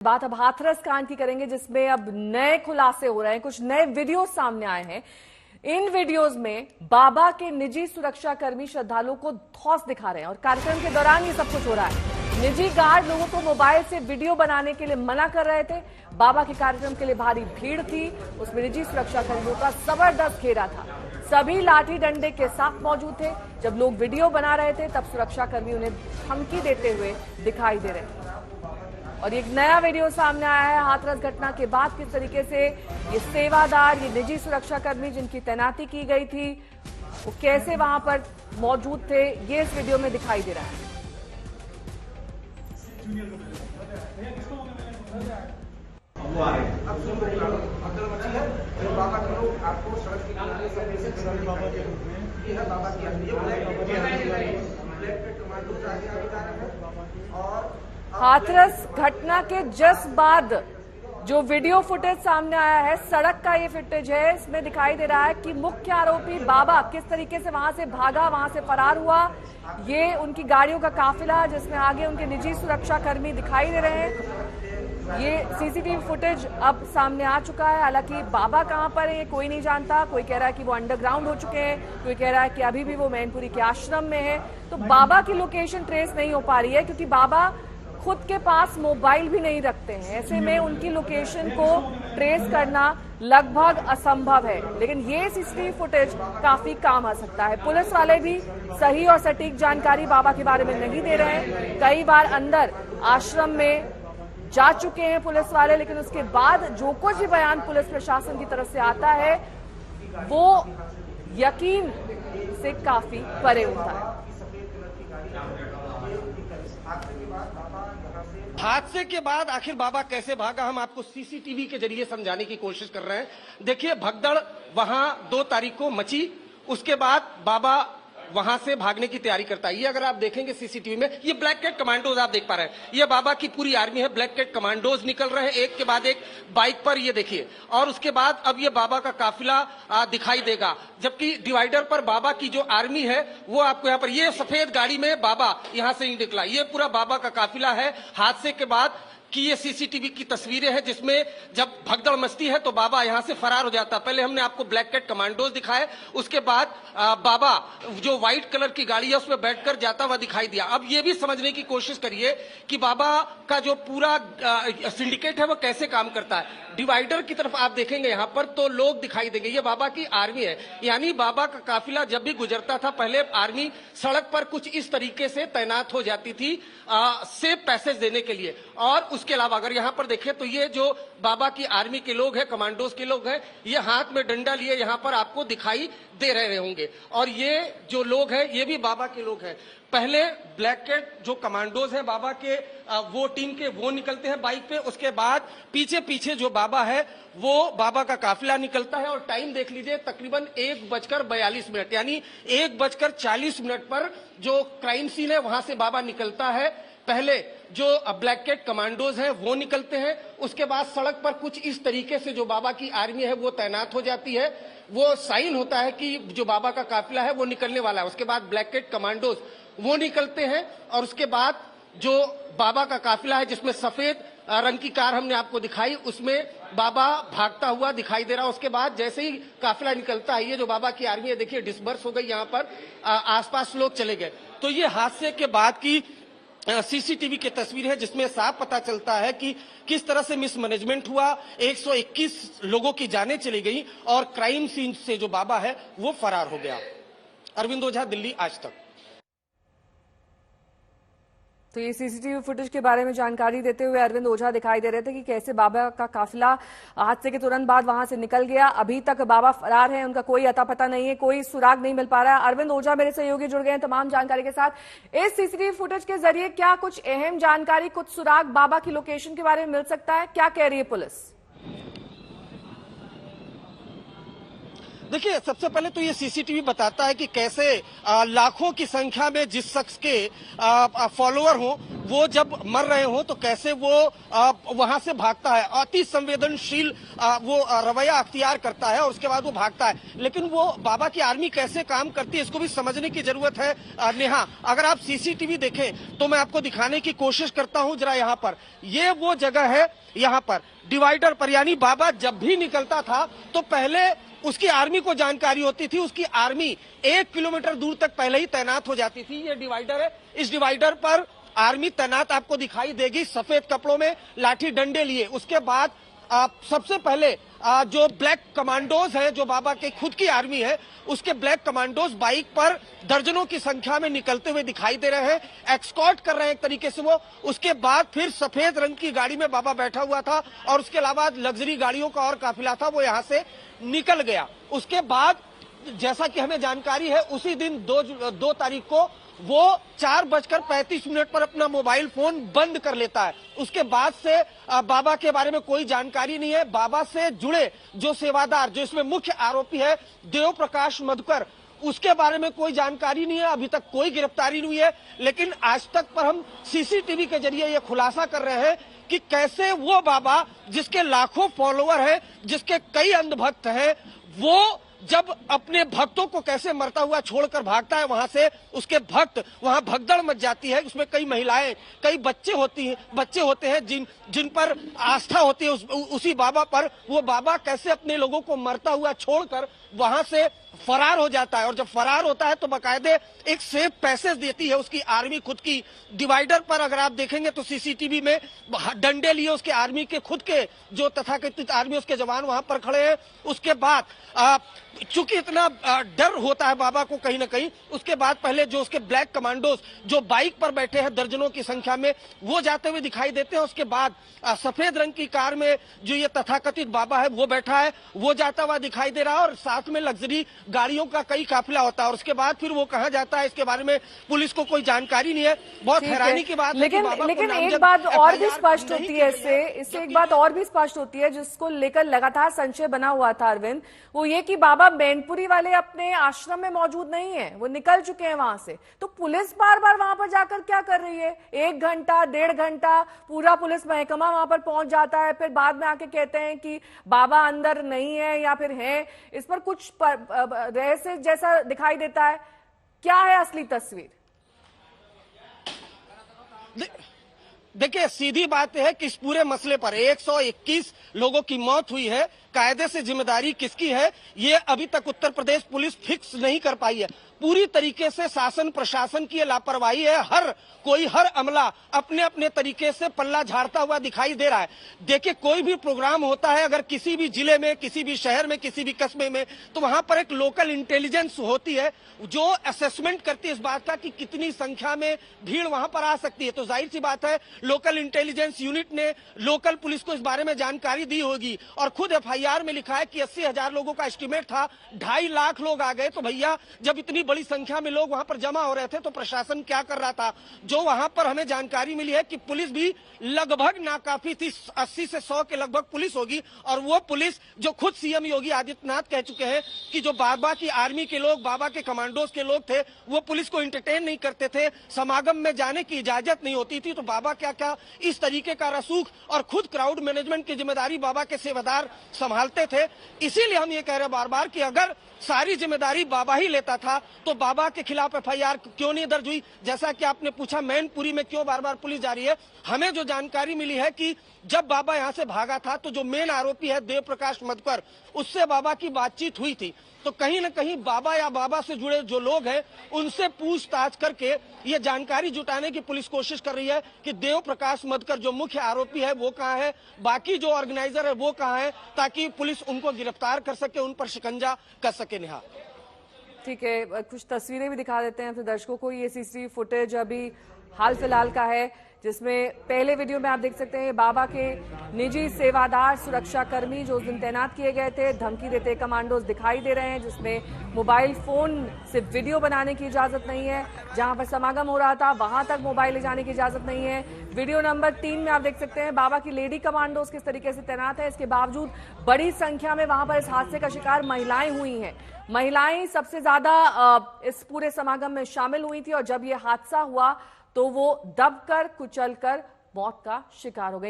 बात अब हाथरस कांड की करेंगे, जिसमें अब नए खुलासे हो रहे हैं, कुछ नए वीडियो सामने आए हैं। इन वीडियोस में बाबा के निजी सुरक्षा कर्मी श्रद्धालुओं को धौंस दिखा रहे हैं और कार्यक्रम के दौरान ये सब कुछ हो रहा है। निजी गार्ड लोगों को मोबाइल से वीडियो बनाने के लिए मना कर रहे थे। बाबा के कार्यक्रम के लिए भारी भीड़ थी, उसमें निजी सुरक्षा कर्मियों का जबरदस्त घेरा था। सभी लाठी डंडे के साथ मौजूद थे। जब लोग वीडियो बना रहे थे तब सुरक्षा कर्मी उन्हें धमकी देते हुए दिखाई दे रहे थे। और एक नया वीडियो सामने आया है हाथरस घटना के बाद, किस तरीके से ये सेवादार, ये निजी सुरक्षा कर्मी जिनकी तैनाती की गई थी, वो कैसे वहां पर मौजूद थे, ये इस वीडियो में दिखाई दे रहा है। हाथरस घटना के जस्ट बाद जो वीडियो फुटेज सामने आया है, सड़क का ये फुटेज है, इसमें दिखाई दे रहा है कि मुख्य आरोपी बाबा किस तरीके से वहां से भागा, वहां से फरार हुआ। ये उनकी गाड़ियों का काफिला जिसमें आगे उनके निजी सुरक्षा कर्मी दिखाई दे रहे हैं। ये सीसीटीवी फुटेज अब सामने आ चुका है। हालांकि बाबा कहां पर है ये कोई नहीं जानता। कोई कह रहा है कि वो अंडरग्राउंड हो चुके हैं, कोई कह रहा है कि अभी भी वो मैनपुरी के आश्रम में है। तो बाबा की लोकेशन ट्रेस नहीं हो पा रही है, क्योंकि बाबा खुद के पास मोबाइल भी नहीं रखते हैं। ऐसे में उनकी लोकेशन को ट्रेस करना लगभग असंभव है। लेकिन ये सीसीटीवी फुटेज काफी काम आ सकता है। पुलिस वाले भी सही और सटीक जानकारी बाबा के बारे में नहीं दे रहे हैं। कई बार अंदर आश्रम में जा चुके हैं पुलिस वाले, लेकिन उसके बाद जो कुछ भी बयान पुलिस प्रशासन की तरफ से आता है वो यकीन से काफी परे होता है। हादसे के बाद आखिर बाबा कैसे भागा, हम आपको सीसीटीवी के जरिए समझाने की कोशिश कर रहे हैं। देखिए, भगदड़ वहां 2 तारीख को मची, उसके बाद बाबा वहां से भागने की तैयारी करता है। ये अगर आप देखेंगे सीसीटीवी में, ये ब्लैक कैट कमांडोज आप देख पा रहे हैं। ये बाबा की पूरी आर्मी है, ब्लैक कैट कमांडोज निकल रहे हैं एक के बाद एक बाइक पर, ये देखिए। और उसके बाद अब ये बाबा का काफिला दिखाई देगा, जबकि डिवाइडर पर बाबा की जो आर्मी है वो आपको यहाँ पर, ये सफेद गाड़ी में बाबा यहाँ से ही निकला। ये पूरा बाबा का काफिला है। हादसे के बाद कि ये सीसीटीवी की तस्वीरें हैं, जिसमें जब भगदड़ मचती है तो बाबा यहां से फरार हो जाता है। पहले हमने आपको ब्लैक कैट कमांडोज दिखाए, उसके बाद बाबा जो व्हाइट कलर की गाड़ी है उसमें बैठकर जाता हुआ दिखाई दिया। अब ये भी समझने की कोशिश करिए कि बाबा का जो पूरा सिंडिकेट है वो कैसे काम करता है। डिवाइडर की तरफ आप देखेंगे यहाँ पर तो लोग दिखाई देंगे, ये बाबा की आर्मी है। यानी बाबा का काफिला जब भी गुजरता था, पहले आर्मी सड़क पर कुछ इस तरीके से तैनात हो जाती थी सेफ पैसेज देने के लिए। और उसके अलावा अगर यहाँ पर देखें तो ये जो बाबा की आर्मी के लोग हैं, कमांडोज के लोग हैं, ये हाथ में डंडा लिए यहाँ पर आपको दिखाई दे रहे होंगे। और ये जो लोग हैं ये भी बाबा के लोग हैं। पहले ब्लैक कैट जो कमांडोज हैं बाबा के, वो टीम के, वो निकलते हैं बाइक पे। उसके बाद पीछे पीछे जो बाबा है वो बाबा का काफिला निकलता है। और टाइम देख लीजिए, तकरीबन 1:42, यानी 1:40 पर जो क्राइम सीन है वहां से बाबा निकलता है। पहले जो ब्लैक कैट कमांडोज हैं वो निकलते हैं, उसके बाद सड़क पर कुछ इस तरीके से जो बाबा की आर्मी है वो तैनात हो जाती है। वो साइन होता है कि जो बाबा का काफिला है वो निकलने वाला है। उसके बाद ब्लैक कैट कमांडोज वो निकलते हैं और उसके बाद जो बाबा का काफिला है, जिसमें सफेद रंग की कार हमने आपको दिखाई, उसमें बाबा भागता हुआ दिखाई दे रहा है। उसके बाद जैसे ही काफिला निकलता है, ये जो बाबा की आर्मी है देखिए डिस्पर्स हो गई, यहाँ पर आसपास लोग चले गए। तो ये हादसे के बाद की सीसीटीवी की तस्वीर है, जिसमें साफ पता चलता है कि किस तरह से मिसमैनेजमेंट हुआ। 121 लोगों की जानें चली गई और क्राइम सीन से जो बाबा है वो फरार हो गया। अरविंद ओझा, दिल्ली आज तक। तो ये सीसीटीवी फुटेज के बारे में जानकारी देते हुए अरविंद ओझा दिखाई दे रहे थे कि कैसे बाबा का काफिला हादसे के तुरंत बाद वहां से निकल गया। अभी तक बाबा फरार हैं, उनका कोई अता पता नहीं है, कोई सुराग नहीं मिल पा रहा है। अरविंद ओझा मेरे सहयोगी जुड़ गए हैं तमाम जानकारी के साथ। इस सीसीटीवी फुटेज के जरिए क्या कुछ अहम जानकारी, कुछ सुराग बाबा की लोकेशन के बारे में मिल सकता है? क्या कह रही है पुलिस? देखिए, सबसे पहले तो ये सीसीटीवी बताता है कि कैसे लाखों की संख्या में जिस शख्स के फॉलोअर हो, वो जब मर रहे हो तो कैसे वो वहां से भागता है। अति संवेदनशील वो रवैया अख्तियार करता है और उसके बाद वो भागता है। लेकिन वो बाबा की आर्मी कैसे काम करती है, इसको भी समझने की जरूरत है। नेहा, अगर आप सीसीटीवी देखें तो मैं आपको दिखाने की कोशिश करता हूं जरा। यहाँ पर ये वो जगह है, यहाँ पर डिवाइडर पर, यानी बाबा जब भी निकलता था तो पहले उसकी आर्मी को जानकारी होती थी। उसकी आर्मी 1 किलोमीटर दूर तक पहले ही तैनात हो जाती थी। ये डिवाइडर है, इस डिवाइडर पर आर्मी तैनात आपको दिखाई देगी, सफेद कपड़ों में, लाठी डंडे लिए। उसके बाद सबसे पहले जो ब्लैक कमांडोज है, जो बाबा के खुद की आर्मी है, उसके ब्लैक कमांडोज बाइक पर दर्जनों की संख्या में निकलते हुए दिखाई दे रहे हैं, एक्सकॉर्ट कर रहे हैं एक तरीके से वो। उसके बाद फिर सफेद रंग की गाड़ी में बाबा बैठा हुआ था और उसके अलावा लग्जरी गाड़ियों का और काफिला था, वो यहां से निकल गया। उसके बाद जैसा कि हमें जानकारी है, उसी दिन 2 तारीख को वो 4:35 पर अपना मोबाइल फोन बंद कर लेता है। उसके बाद से बाबा के बारे में कोई जानकारी नहीं है। बाबा से जुड़े जो सेवादार, जो इसमें मुख्य आरोपी है देव प्रकाश मधुकर, उसके बारे में कोई जानकारी नहीं है। अभी तक कोई गिरफ्तारी नहीं है। लेकिन आज तक पर हम सीसीटीवी के जरिए ये खुलासा कर रहे हैं कि कैसे वो बाबा, जिसके लाखों फॉलोअर हैं, जिसके कई अंधभक्त हैं, वो जब अपने भक्तों को कैसे मरता हुआ छोड़कर भागता है वहां से, उसके भक्त वहां भगदड़ मच जाती है। उसमें कई महिलाएं, कई बच्चे होते हैं जिन पर आस्था होती है उसी बाबा पर। वो बाबा कैसे अपने लोगों को मरता हुआ छोड़कर वहां से फरार हो जाता है। और जब फरार होता है तो बाकायदे एक सेफ पैसेज देती है उसकी आर्मी खुद की। डिवाइडर पर अगर आप देखेंगे तो सीसीटीवी में डंडे लिए उसके आर्मी के खुद के जो तथाकथित आर्मी उसके जवान वहां पर खड़े हैं। उसके बाद चूंकि इतना डर होता है बाबा को कहीं ना कहीं, उसके बाद पहले जो उसके ब्लैक कमांडोज जो बाइक पर बैठे हैं दर्जनों की संख्या में, वो जाते हुए दिखाई देते हैं। उसके बाद सफेद रंग की कार में जो ये तथाकथित बाबा है वो बैठा है, वो जाता हुआ दिखाई दे रहा है और साथ में लग्जरी गाड़ियों का कई काफिला होता है। और उसके बाद फिर वो कहाँ जाता है इसके बारे में पुलिस को कोई जानकारी नहीं है। बहुत हैरानी की बात है। लेकिन एक बात और भी स्पष्ट होती है इससे एक बात और भी स्पष्ट होती है जिसको लेकर लगातार संशय बना हुआ था अरविंद, वो ये कि बाबा मैनपुरी वाले अपने आश्रम में मौजूद नहीं है, वो निकल चुके हैं वहां से। तो पुलिस बार बार वहां पर जाकर क्या कर रही है? 1 घंटा 1.5 घंटा पूरा पुलिस महकमा वहां पर पहुंच जाता है, फिर बाद में आके कहते हैं कि बाबा अंदर नहीं है या फिर है। इस पर कुछ रहस्य जैसा दिखाई देता है। क्या है असली तस्वीर? देखिए, सीधी बात है कि इस पूरे मसले पर 121 लोगों की मौत हुई है। कायदे से जिम्मेदारी किसकी है, ये अभी तक उत्तर प्रदेश पुलिस फिक्स नहीं कर पाई है। पूरी तरीके से शासन प्रशासन की लापरवाही है। हर अमला अपने अपने तरीके से पल्ला झाड़ता हुआ दिखाई दे रहा है। देखिए, कोई भी प्रोग्राम होता है अगर किसी भी जिले में, किसी भी शहर में, किसी भी कस्बे में, तो वहां पर एक लोकल इंटेलिजेंस होती है जो असेसमेंट करती है इस बात का कि कितनी संख्या में भीड़ वहां पर आ सकती है। तो जाहिर सी बात है लोकल इंटेलिजेंस यूनिट ने लोकल पुलिस को इस बारे में जानकारी दी होगी। और खुद एफआईआर में लिखा है कि 80,000 लोगों का एस्टिमेट था, 2.5 लाख लोग आ गए। तो भैया, जब इतनी बड़ी संख्या में लोग वहां पर जमा हो रहे थे तो प्रशासन क्या कर रहा था? जो वहां पर हमें जानकारी मिली है कि पुलिस भी लगभग नाकाफी थी, 80 से 100 के लगभग पुलिस होगी। और वो पुलिस जो खुद सीएम योगी आदित्यनाथ कह चुके हैं कि जो बाबा की आर्मी के लोग, बाबा के कमांडोज के लोग थे, वो पुलिस को एंटरटेन नहीं करते थे, समागम में जाने की इजाजत नहीं होती थी। तो बाबा क्या क्या इस तरीके का रसूख और खुद क्राउड मैनेजमेंट की जिम्मेदारी बाबा के सेवादार संभालते थे। इसीलिए हम ये कह रहे हैं बार बार कि अगर सारी जिम्मेदारी बाबा ही लेता था तो बाबा के खिलाफ एफआईआर क्यों नहीं दर्ज हुई? जैसा कि आपने पूछा मैनपुरी में क्यों बार बार पुलिस जा रही है, हमें जो जानकारी मिली है कि जब बाबा यहां से भागा था तो जो मेन आरोपी है देव प्रकाश मधुकर, उससे बाबा की बातचीत हुई थी। तो कहीं ना कहीं बाबा या बाबा से जुड़े जो लोग हैं उनसे पूछताछ करके ये जानकारी जुटाने की पुलिस कोशिश कर रही है कि देव प्रकाश मधुकर जो मुख्य आरोपी है वो कहाँ है, बाकी जो ऑर्गेनाइजर है वो कहाँ है, ताकि पुलिस उनको गिरफ्तार कर सके, उन पर शिकंजा कर सके। नेहा, ठीक है, कुछ तस्वीरें भी दिखा देते हैं फिर दर्शकों को। ये सीसीटीवी फुटेज अभी हाल फिलहाल का है जिसमें पहले वीडियो में आप देख सकते हैं बाबा के निजी सेवादार सुरक्षाकर्मी जो उस दिन तैनात किए गए थे, धमकी देते कमांडोज दिखाई दे रहे हैं, जिसमें मोबाइल फोन से वीडियो बनाने की इजाजत नहीं है। जहां पर समागम हो रहा था वहां तक मोबाइल ले जाने की इजाजत नहीं है। वीडियो नंबर 3 में आप देख सकते हैं बाबा की लेडी कमांडोज किस तरीके से तैनात है। इसके बावजूद बड़ी संख्या में वहां पर इस हादसे का शिकार महिलाएं हुई हैं। महिलाएं सबसे ज्यादा इस पूरे समागम में शामिल हुई थी और जब यह हादसा हुआ तो वो दबकर कुचलकर मौत का शिकार हो गई।